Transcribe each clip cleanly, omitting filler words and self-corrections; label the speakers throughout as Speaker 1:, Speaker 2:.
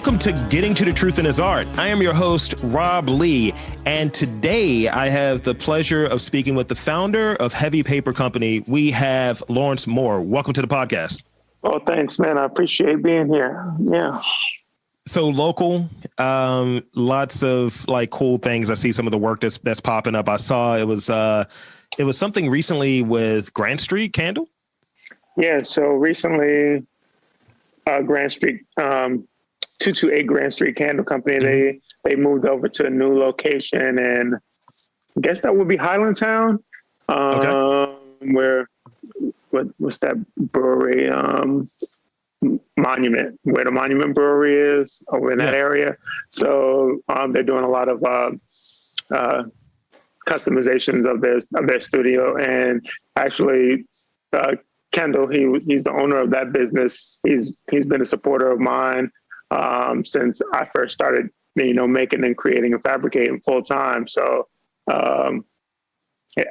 Speaker 1: Welcome to Getting to the Truth in His Art. I am your host, Rob Lee, and today I have the pleasure of speaking with the founder of Heavy Paper Company. We have Lawrence Moore. Welcome to the podcast.
Speaker 2: Oh, thanks, man. I appreciate being here. Yeah.
Speaker 1: So local, lots of like cool things. I see some of the work that's popping up. I saw it was something recently with Grant Street Candle.
Speaker 2: Yeah. So recently, Grant Street, 228 Grant Street Candle Company. They moved over to a new location, and I guess that would be Highlandtown. What's that brewery? Monument, where the Monument Brewery is, over in that area. So they're doing a lot of customizations of their studio, and actually, Kendall, he's the owner of that business. He's been a supporter of mine since I first started, making and creating and fabricating full time. So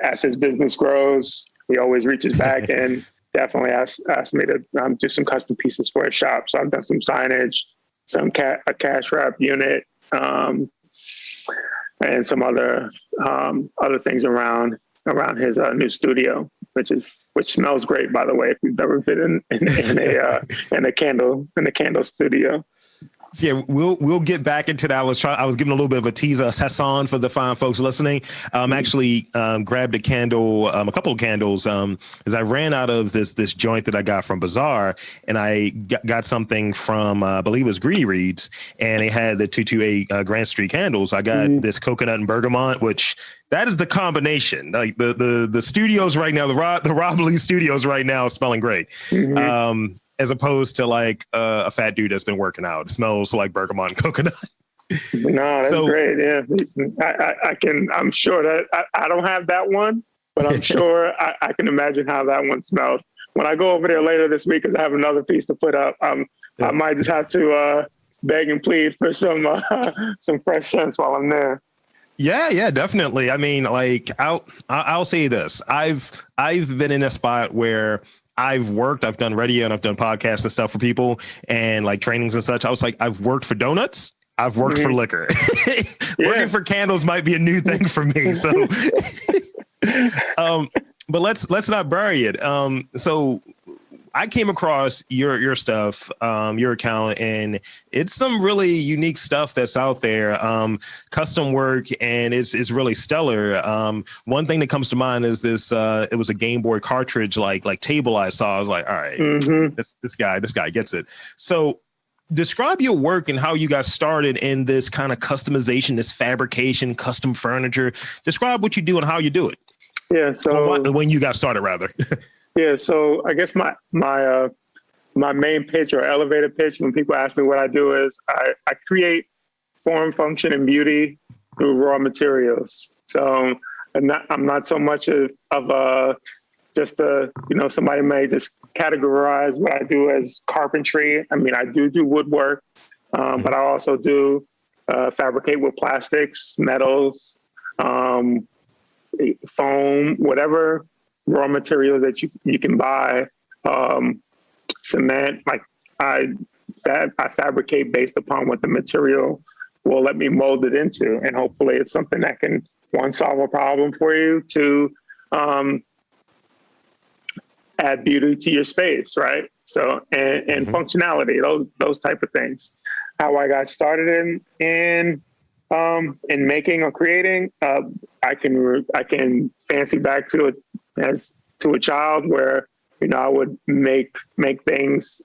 Speaker 2: as his business grows, he always reaches back and definitely asked me to do some custom pieces for his shop. So I've done some signage, a cash wrap unit, and some other things around his new studio, which smells great, by the way, if you've ever been in a candle studio.
Speaker 1: Yeah, we'll get back into that. I was giving a little bit of a teaser, a session for the fine folks listening. Actually grabbed a couple of candles, as I ran out of this joint that I got from Bazaar, and I got something from I believe it was Greedy Reeds, and they had the 228 Grant Street candles. I got this coconut and bergamot, which that is the combination. Like the studios right now, the Rob Lee studios right now is smelling great. As opposed to like a fat dude that's been working out. It smells like bergamot and coconut.
Speaker 2: No, that's great. Yeah, I'm sure that I don't have that one, but I'm sure I can imagine how that one smells. When I go over there later this week, because I have another piece to put up, I might just have to beg and plead for some fresh scents while I'm there.
Speaker 1: Yeah, definitely. I mean, like I'll say this. I've been in a spot where I've done radio and I've done podcasts and stuff for people and like trainings and such. I was like, I've worked for donuts. I've worked for liquor. Working for candles might be a new thing for me. So, but let's not bury it. So I came across your stuff, your account, and it's some really unique stuff that's out there. Custom work, and it's really stellar. One thing that comes to mind is this. It was a Game Boy cartridge like table I saw. I was like, all right, this guy gets it. So describe your work and how you got started in this kind of customization, this fabrication, custom furniture. Describe what you do and how you do it.
Speaker 2: Yeah. So
Speaker 1: when you got started, rather.
Speaker 2: Yeah, so I guess my main pitch or elevator pitch when people ask me what I do is I create form, function, and beauty through raw materials. So I'm not so much of somebody may just categorize what I do as carpentry. I mean, I do woodwork, but I also do fabricate with plastics, metals, foam, whatever raw materials that you can buy, cement. Like I fabricate based upon what the material will let me mold it into, and hopefully it's something that can solve a problem for you, to add beauty to your space, right? So and functionality, those type of things. How I got started in making or creating, I can fancy back to it as to a child where, I would make things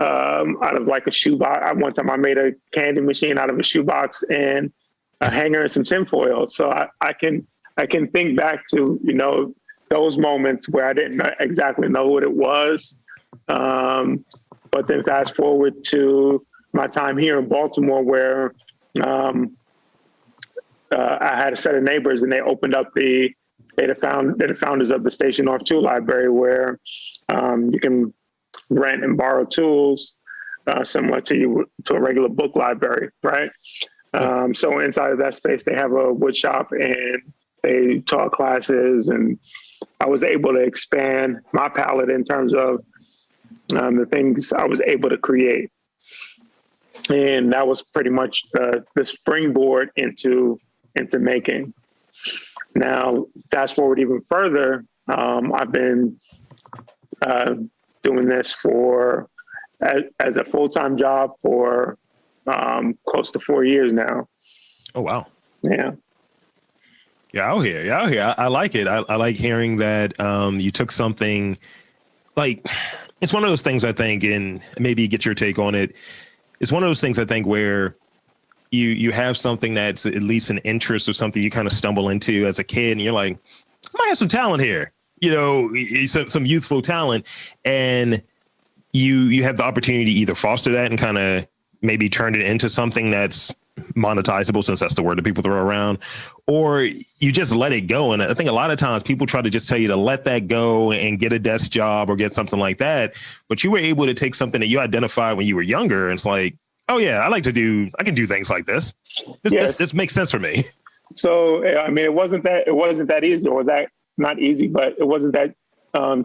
Speaker 2: out of like a shoebox. One time I made a candy machine out of a shoebox and a hanger and some tinfoil. So I can think back to, those moments where I didn't exactly know what it was. But then fast forward to my time here in Baltimore, where I had a set of neighbors, and they opened up they're the founders of the Station North 2 library, where you can rent and borrow tools similar to a regular book library, right? So inside of that space, they have a wood shop, and they taught classes, and I was able to expand my palette in terms of the things I was able to create. And that was pretty much the springboard into making. Now, fast forward even further, I've been doing this as a full-time job for close to 4 years now.
Speaker 1: Oh, wow.
Speaker 2: Yeah.
Speaker 1: Yeah, out here. Yeah, out here. I like it. I like hearing that you took something like, it's one of those things I think, and maybe get your take on it. It's one of those things I think where you have something that's at least an interest or something you kind of stumble into as a kid, and you're like, I might have some talent here, some youthful talent, and you have the opportunity to either foster that and kind of maybe turn it into something that's monetizable, since that's the word that people throw around, or you just let it go. And I think a lot of times people try to just tell you to let that go and get a desk job or get something like that. But you were able to take something that you identified when you were younger, and it's like, oh yeah, I can do things like this. This makes sense for me. So,
Speaker 2: I mean, it wasn't that easy, or that not easy, but it wasn't that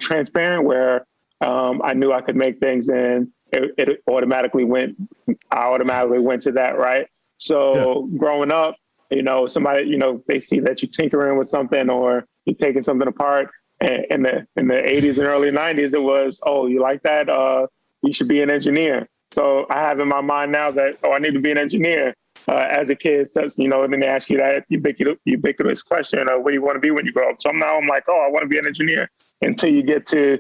Speaker 2: transparent where I knew I could make things, and I automatically went to that. Right. So growing up, somebody, they see that you're tinkering with something or you're taking something apart. And in the 80s and early 90s, it was, oh, you like that? You should be an engineer. So I have in my mind now that, I need to be an engineer. As a kid, so, then they ask you that ubiquitous question, what do you want to be when you grow up? So now I'm like, I want to be an engineer, until you get to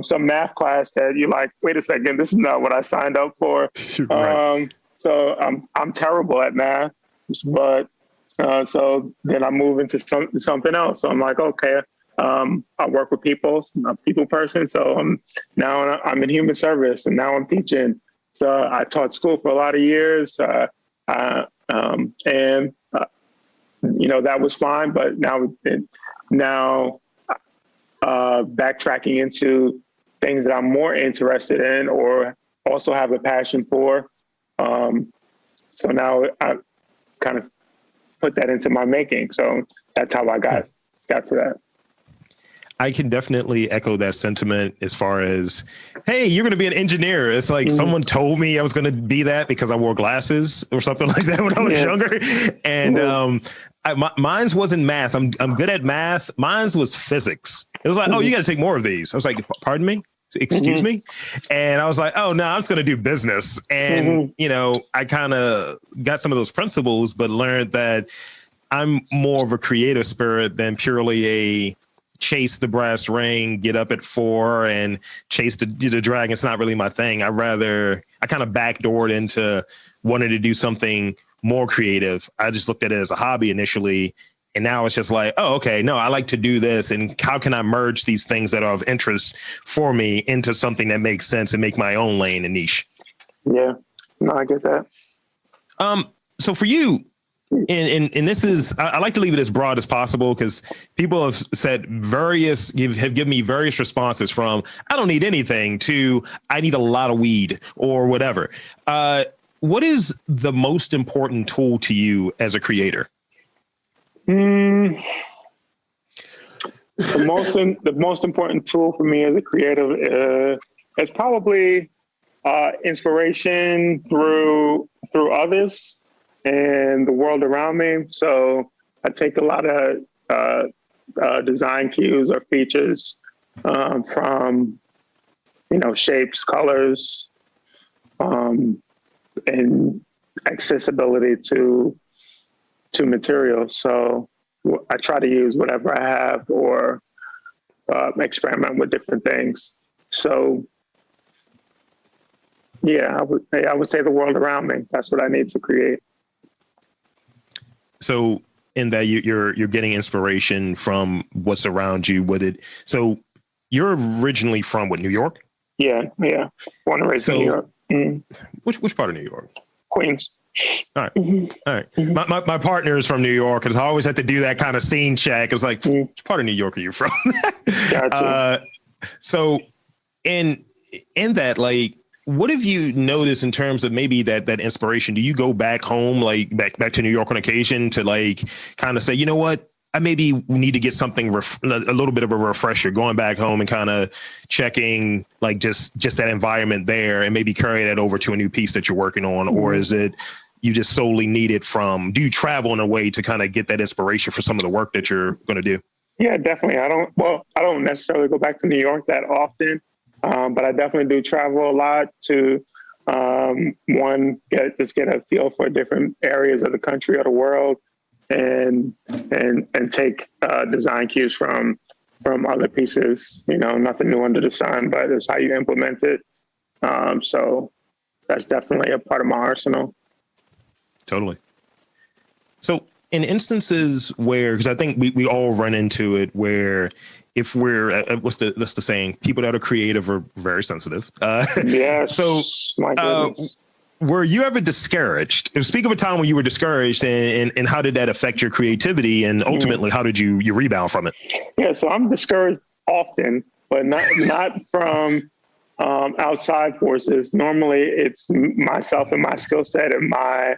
Speaker 2: some math class that you're like, wait a second, this is not what I signed up for. Right. So I'm terrible at math, but so then I move into something else. So I'm like, okay, I work with people, I'm a people person. So now I'm in human service, and now I'm teaching. So I taught school for a lot of years, and that was fine. But now backtracking into things that I'm more interested in or also have a passion for. So now I kind of put that into my making. So that's how I got to that.
Speaker 1: I can definitely echo that sentiment as far as, hey, you're going to be an engineer. It's like someone told me I was going to be that because I wore glasses or something like that when I was younger. And mine's wasn't math. I'm good at math. Mine's was physics. It was like, oh, you got to take more of these. I was like, pardon me? Excuse me? And I was like, oh, no, I'm just going to do business. And, I kind of got some of those principles, but learned that I'm more of a creative spirit than purely a chase the brass ring, get up at 4 and chase the dragon. It's not really my thing. I kind of backdoored into wanting to do something more creative. I just looked at it as a hobby initially. And now it's just like, oh, okay, no, I like to do this. And how can I merge these things that are of interest for me into something that makes sense and make my own lane and niche? Yeah,
Speaker 2: no, I get that.
Speaker 1: So for you, and this is, I like to leave it as broad as possible, because people have said have given me various responses from, I don't need anything, to I need a lot of weed or whatever. What is the most important tool to you as a creator?
Speaker 2: The most important tool for me as a creative is probably inspiration through others and the world around me. So I take a lot of design cues or features from shapes, colors, and accessibility to materials. So I try to use whatever I have or experiment with different things. So yeah, I would say the world around me. That's what I need to create.
Speaker 1: So in that you're getting inspiration from what's around you with it. So you're originally from New York?
Speaker 2: Yeah. Born and raised in New York.
Speaker 1: Which part of New York?
Speaker 2: Queens.
Speaker 1: All right. All right. My partner is from New York, because I always have to do that kind of scene check. It's like, which part of New York are you from?
Speaker 2: Gotcha.
Speaker 1: So in that, like, what have you noticed in terms of maybe that inspiration? Do you go back home, like back to New York on occasion to like kind of say, you know what, I maybe need to get something, a little bit of a refresher, going back home and kind of checking like just that environment there and maybe carry that over to a new piece that you're working on? Or is it you just solely need it from, do you travel in a way to kind of get that inspiration for some of the work that you're going to do?
Speaker 2: Yeah, definitely. I don't necessarily go back to New York that often, but I definitely do travel a lot to, get a feel for different areas of the country or the world, and take design cues from other pieces. Nothing new under the sun, but it's how you implement it. So that's definitely a part of my arsenal.
Speaker 1: Totally. So in instances where, because I think we all run into it, where if we're what's the saying? People that are creative are very sensitive.
Speaker 2: Yes.
Speaker 1: So
Speaker 2: my goodness.
Speaker 1: Were you ever discouraged? Speak of a time when you were discouraged, and how did that affect your creativity, and ultimately how did you rebound from it?
Speaker 2: Yeah, so I'm discouraged often, but not from outside forces. Normally, it's myself and my skill set and my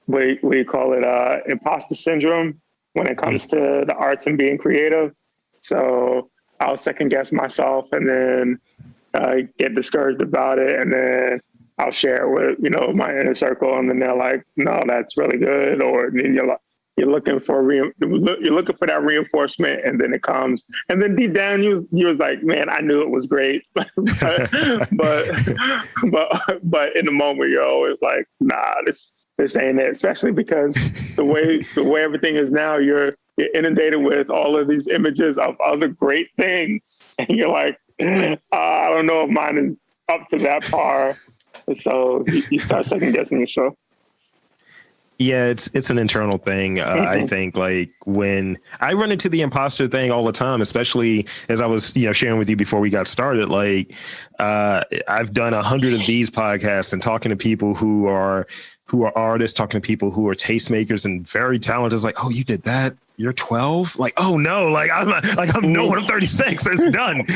Speaker 2: we call it imposter syndrome when it comes to the arts and being creative. So I'll second guess myself, and then get discouraged about it, and then I'll share it with my inner circle, and then they're like, "No, that's really good," or then you're looking for that reinforcement, and then it comes, and then deep down you was like, "Man, I knew it was great," but in the moment you're always like, "Nah, this ain't it." Especially because the way everything is now, you're inundated with all of these images of other great things, and you're like, I don't know if mine is up to that par. So you start second guessing yourself.
Speaker 1: Yeah, it's an internal thing. I think like when I run into the imposter thing all the time, especially as I was, sharing with you before we got started, like I've done 100 of these podcasts and talking to people who are artists, talking to people who are tastemakers and very talented. It's like, oh, you did that? You're 12? Like, oh no, I'm no one. I'm 36. It's done.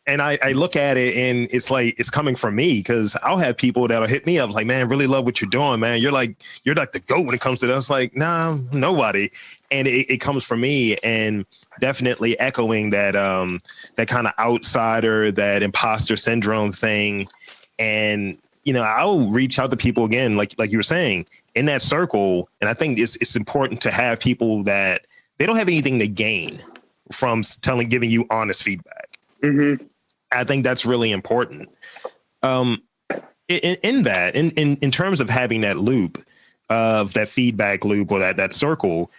Speaker 1: And I look at it and it's like, it's coming from me, because I'll have people that'll hit me up like, man, really love what you're doing, man. You're like the GOAT when it comes to that. It's like, nah, nobody. And it comes from me, and definitely echoing that kind of outsider, that imposter syndrome thing. And, I'll reach out to people again, like you were saying, in that circle. And I think it's important to have people that they don't have anything to gain from giving you honest feedback. Mm-hmm. I think that's really important. In terms of having that loop, of that feedback loop, or that circle,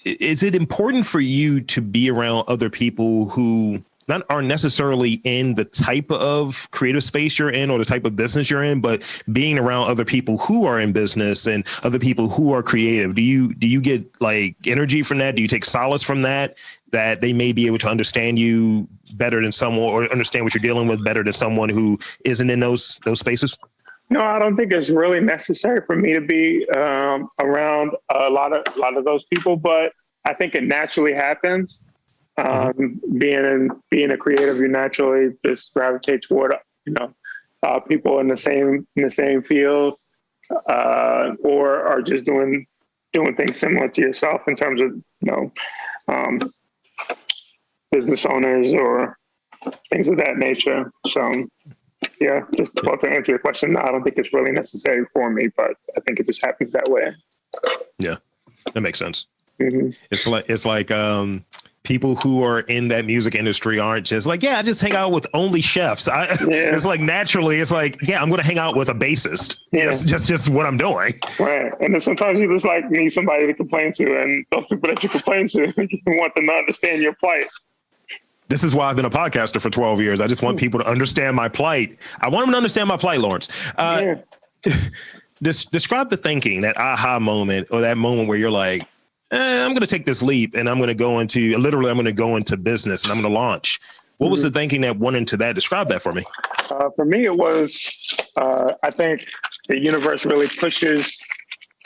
Speaker 1: is it important for you to be around other people who not are necessarily in the type of creative space you're in or the type of business you're in, but being around other people who are in business and other people who are creative? Do you get like energy from that? Do you take solace from that they may be able to understand you better than someone, or understand what you're dealing with better than someone who isn't in those spaces?
Speaker 2: No, I don't think it's really necessary for me to be around a lot of those people, but I think it naturally happens. Being a creative, you naturally just gravitate toward people in the same field, or are just doing things similar to yourself in terms of business owners or things of that nature. So yeah, just to answer your question, no, I don't think it's really necessary for me, but I think it just happens that way.
Speaker 1: Yeah, that makes sense. Mm-hmm. It's like people who are in that music industry aren't just like, yeah, I just hang out with only chefs. It's like naturally, it's like, yeah, I'm going to hang out with a bassist. Yeah. Yes, just what I'm doing.
Speaker 2: Right. And then sometimes you just like need somebody to complain to, and those people that you complain to, you want them to understand your plight.
Speaker 1: This is why I've been a podcaster for 12 years. I just want people to understand my plight. I want them to understand my plight, Lawrence. Describe the thinking, that aha moment, or that moment where you're like, I'm going to take this leap and I'm going to go into business and I'm going to launch. What was the thinking that went into that? Describe that for me.
Speaker 2: For me, it was, I think the universe really pushes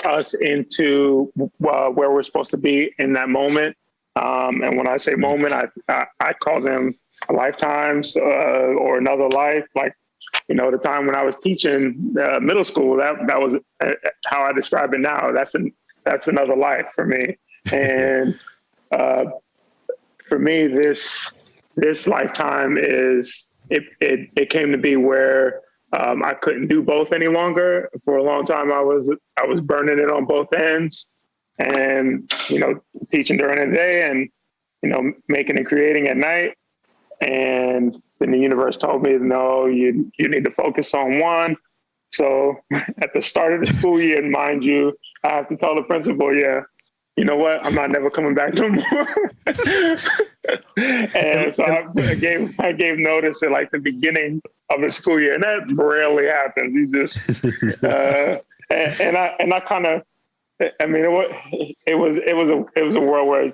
Speaker 2: us into where we're supposed to be in that moment. And when I say moment, I call them lifetimes or another life. Like, the time when I was teaching middle school, that was how I describe it now. that's another life for me. And for me, this lifetime it came to be where I couldn't do both any longer. For a long time, I was burning it on both ends, and teaching during the day, and making and creating at night. And then the universe told me, no, you need to focus on one. So at the start of the school year, mind you, I have to tell the principal, yeah, you know what? I'm not never coming back no more. And so I gave notice at like the beginning of the school year, and that rarely happens. You just and I kind of, I mean, it was a world where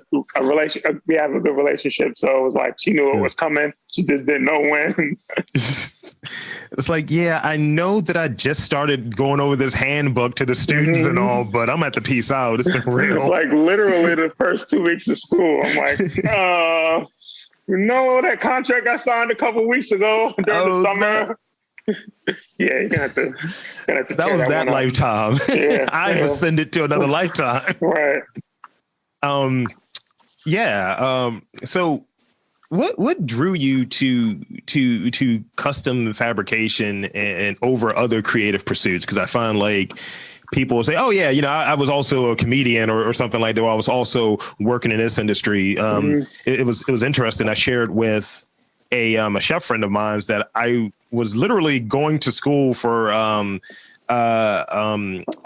Speaker 2: we have a good relationship. So it was like she knew it was coming. She just didn't know when.
Speaker 1: It's like, yeah, I know that I just started going over this handbook to the students and all, but I'm at the peace out. It's been real. Like
Speaker 2: literally the first 2 weeks of school, I'm like, that contract I signed a couple weeks ago during the summer. Yeah, you're gonna have to
Speaker 1: that was that lifetime. Yeah, I've ascended to another lifetime.
Speaker 2: Right.
Speaker 1: So what drew you to custom fabrication and over other creative pursuits? Because I find like people will say, oh yeah, I was also a comedian or something like that. I was also working in this industry. It was interesting. I shared with a chef friend of mine that I was literally going to school for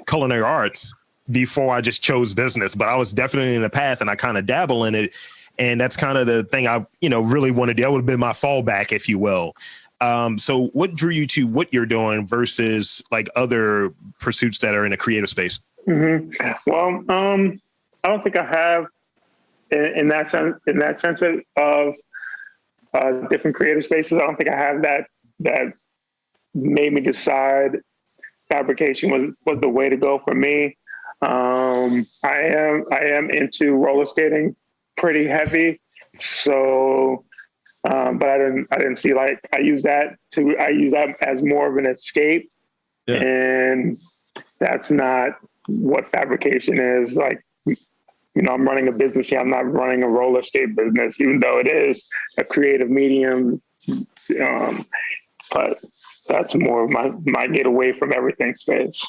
Speaker 1: culinary arts before I just chose business, but I was definitely in the path and I kind of dabble in it. And that's kind of the thing I, really wanted to do. That would have been my fallback, if you will. So what drew you to what you're doing versus like other pursuits that are in a creative space?
Speaker 2: Mm-hmm. Well, I don't think I have in that sense of different creative spaces. I don't think I have that made me decide fabrication was the way to go for me. I am into roller skating pretty heavy. So, but I didn't see I use that as more of an escape. Yeah. And that's not what fabrication is. Like, I'm running a business here. I'm not running a roller skate business, even though it is a creative medium. But that's more of my get away from everything space.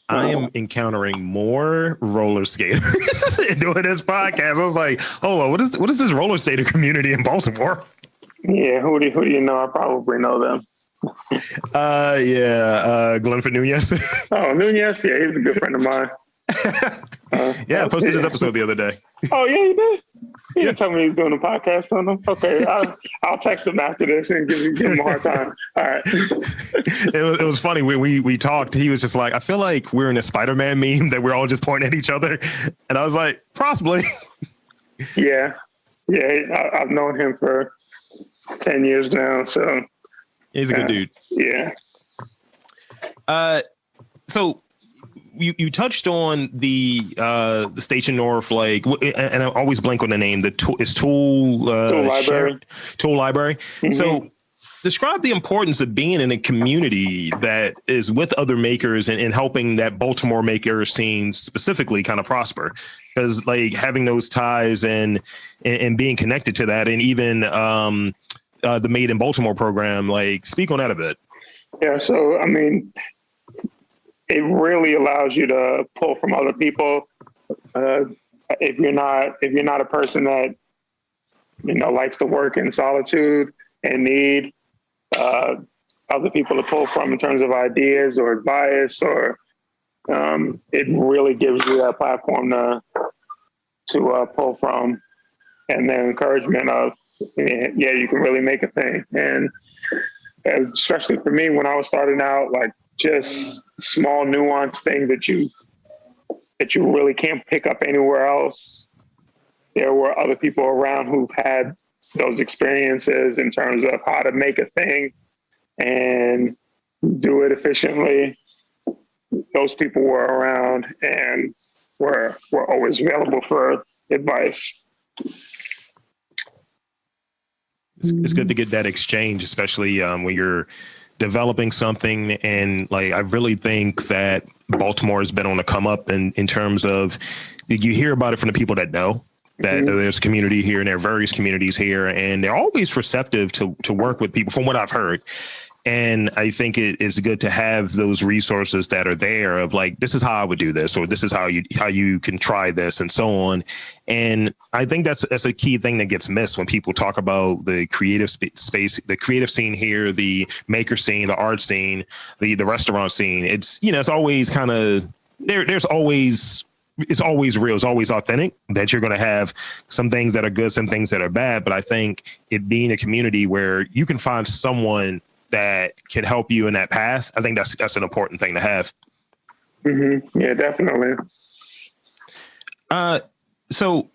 Speaker 1: I am encountering more roller skaters doing this podcast. I was like, hold on, what is this roller skater community in Baltimore?
Speaker 2: Yeah, who do you know? I probably know them.
Speaker 1: Glenford Nunez.
Speaker 2: Oh, Nunez, yeah, he's a good friend of mine.
Speaker 1: I posted his episode the other day.
Speaker 2: Oh yeah, you did? He didn't tell me he's doing a podcast on him. Okay, I'll text him after this and give him a hard time. All right.
Speaker 1: It was funny. We talked. He was just like, I feel like we're in a Spider-Man meme that we're all just pointing at each other. And I was like, possibly.
Speaker 2: Yeah. I've known him for 10 years now. So
Speaker 1: he's a good dude.
Speaker 2: Yeah.
Speaker 1: So you touched on the Station North, like, and I always blank on the name. Tool Library. Tool Library. Mm-hmm. So describe the importance of being in a community that is with other makers and helping that Baltimore maker scene specifically kind of prosper. Because like having those ties and being connected to that, and even the Made in Baltimore program, like speak on that a bit.
Speaker 2: Yeah. So I mean, it really allows you to pull from other people. If you're not a person that, likes to work in solitude and need other people to pull from in terms of ideas or advice, or it really gives you that platform to pull from, and then encouragement of, yeah, you can really make a thing. And especially for me, when I was starting out, like, just small nuanced things that you really can't pick up anywhere else. There were other people around who've had those experiences in terms of how to make a thing and do it efficiently. Those people were around and were always available for advice.
Speaker 1: It's good to get that exchange, especially when you're developing something. And like, I really think that Baltimore has been on the come up in terms of, you hear about it from the people that know that there's a community here, and there are various communities here, and they're always receptive to work with people from what I've heard. And I think it is good to have those resources that are there of like, this is how I would do this, or this is how you can try this, and so on. And I think that's a key thing that gets missed when people talk about the creative space, the creative scene here, the maker scene, the art scene, the restaurant scene. It's, it's always kind of it's always real. It's always authentic, that you're going to have some things that are good, some things that are bad. But I think it being a community where you can find someone that can help you in that path, I think that's an important thing to have.
Speaker 2: Mm-hmm. Yeah, definitely.
Speaker 1: So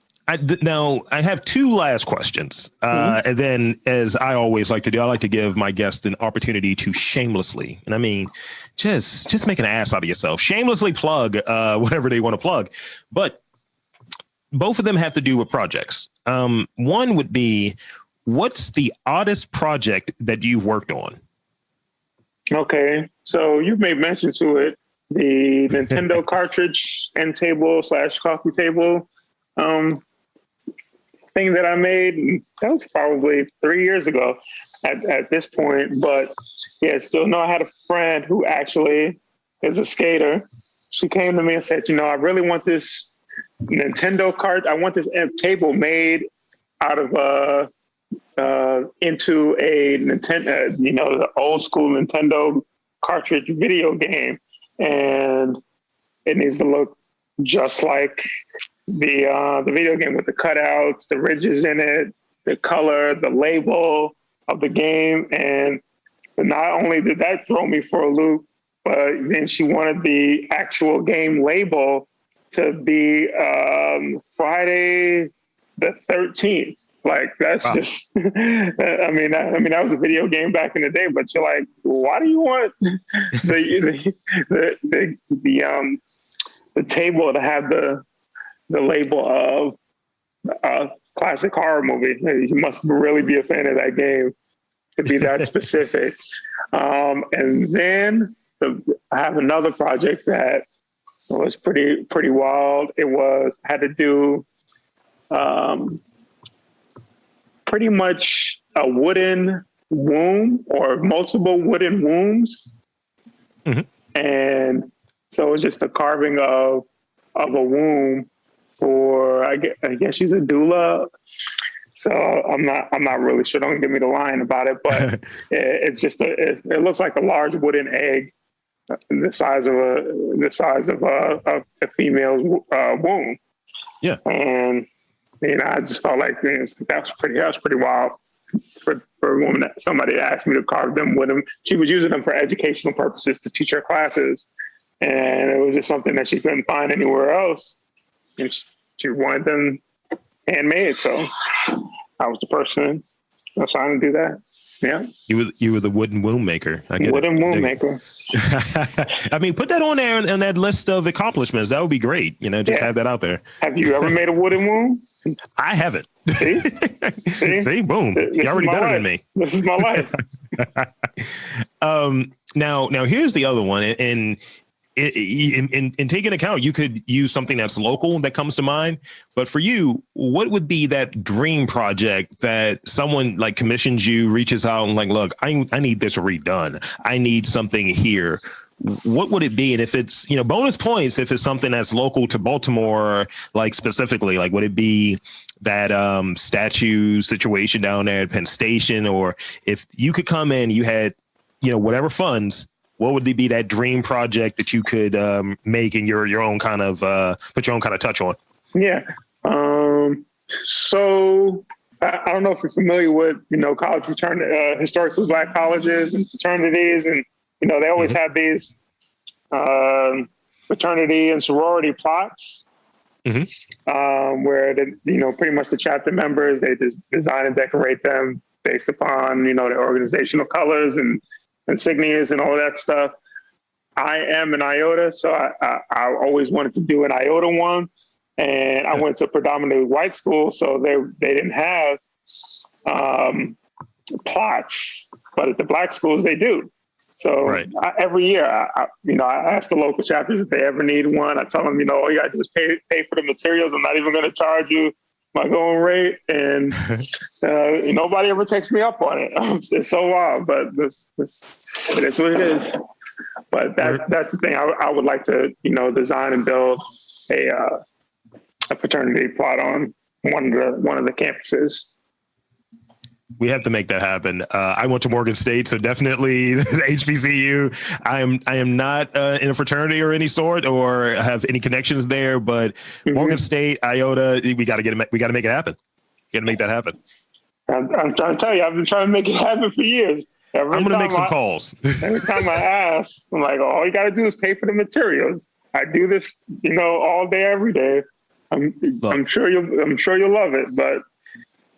Speaker 1: now I have two last questions. And then, as I always like to do, I like to give my guests an opportunity to shamelessly, and I mean, just make an ass out of yourself, shamelessly plug whatever they want to plug. But both of them have to do with projects. One would be, what's the oddest project that you've worked on?
Speaker 2: Okay, so you've made mention to it, the Nintendo cartridge end table / coffee table thing that I made. That was probably 3 years ago at this point. But yeah, still know I had a friend who actually is a skater. She came to me and said, I really want this Nintendo cart. I want this end table made out of into a Nintendo, the old school Nintendo cartridge video game, and it needs to look just like the video game, with the cutouts, the ridges in it, the color, the label of the game. And not only did that throw me for a loop, but then she wanted the actual game label to be Friday the 13th. Like, that's wow. Just, I mean, that was a video game back in the day, but you're like, why do you want the table to have the label of a classic horror movie? You must really be a fan of that game to be that specific. And then I have another project that was pretty wild. Had to do, pretty much a wooden womb, or multiple wooden wombs. Mm-hmm. And so it's just a carving of a womb for, I guess she's a doula. So I'm not really sure. Don't give me the line about it, but it's just it looks like a large wooden egg, the size of a female's womb. Yeah. And I just felt like that was pretty wild for a woman, that somebody asked me to carve them with them. She was using them for educational purposes to teach her classes, and it was just something that she couldn't find anywhere else, and she wanted them handmade. So I was the person that was trying to do that. Yeah,
Speaker 1: you were the wooden womb maker.
Speaker 2: Wooden womb maker.
Speaker 1: I mean, put that on there in that list of accomplishments. That would be great. Just have that out there.
Speaker 2: Have you ever made a wooden womb?
Speaker 1: I haven't.
Speaker 2: See?
Speaker 1: See? Boom. You're already better than me.
Speaker 2: This is my life.
Speaker 1: Now here's the other one. And in taking account, you could use something that's local that comes to mind. But for you, what would be that dream project that someone like commissions you, reaches out and like, look, I need this redone. I need something here. What would it be? And if it's, bonus points, if it's something that's local to Baltimore, like specifically, like would it be that statue situation down there at Penn Station? Or if you could come in, you had, whatever funds, what would be that dream project that you could make in your own kind of put your own kind of touch on?
Speaker 2: Yeah. So I don't know if you're familiar with, college fraternity, historically Black colleges and fraternities, and they always have these fraternity and sorority plots, where pretty much the chapter members, they just design and decorate them based upon their organizational colors and insignias and all that stuff. I am an IOTA, so I always wanted to do an IOTA one, and I went to a predominantly white school, so they didn't have plots, but at the Black schools they do. So
Speaker 1: Right.
Speaker 2: every year, I ask the local chapters if they ever need one. I tell them, all you got to do is pay for the materials. I'm not even going to charge you my going rate. And nobody ever takes me up on it. It's so wild, but it is what it is. But that's the thing. I would like to, design and build a fraternity plot on one of the campuses.
Speaker 1: We have to make that happen. I went to Morgan State, so definitely HBCU. I am not in a fraternity or any sort or have any connections there, but Morgan State, Iota, we got to get it. We got to make it happen. Got to make that happen.
Speaker 2: I'm trying to tell you, I've been trying to make it happen for years.
Speaker 1: I'm going to make some calls.
Speaker 2: Every time I ask, I'm like, all you got to do is pay for the materials. I do this, all day, every day. I'm sure you'll love it, but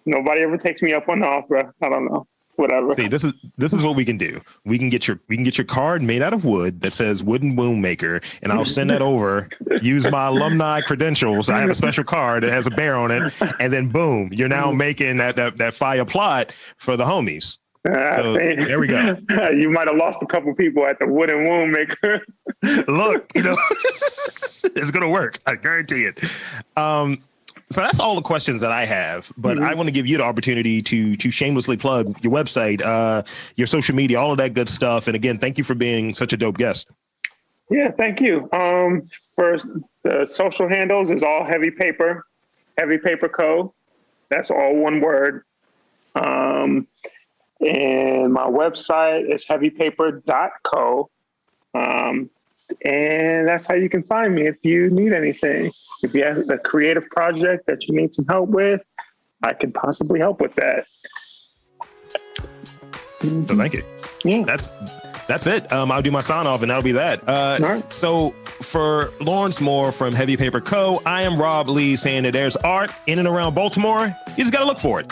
Speaker 2: nobody ever takes me up on the offer. I don't know. Whatever.
Speaker 1: See, this is what we can do. We can get your card made out of wood that says Wooden Boom Maker, and I'll send that over. Use my alumni credentials. I have a special card that has a bear on it, and then boom, you're now making that fire plot for the homies. So there we go.
Speaker 2: You might have lost a couple people at the Wooden Womb Maker.
Speaker 1: Look, it's gonna work. I guarantee it. So that's all the questions that I have, but I want to give you the opportunity to shamelessly plug your website, your social media, all of that good stuff. And again, thank you for being such a dope guest.
Speaker 2: Yeah, thank you. First, the social handles is all Heavy Paper Co. That's all one word. And my website is heavypaper.co. And that's how you can find me if you need anything. If you have a creative project that you need some help with, I can possibly help with that.
Speaker 1: So thank you.
Speaker 2: Yeah.
Speaker 1: That's it. I'll do my sign off and that'll be that.
Speaker 2: Right.
Speaker 1: So for Lawrence Moore from Heavy Paper Co., I am Rob Lee saying that there's art in and around Baltimore. You just got to look for it.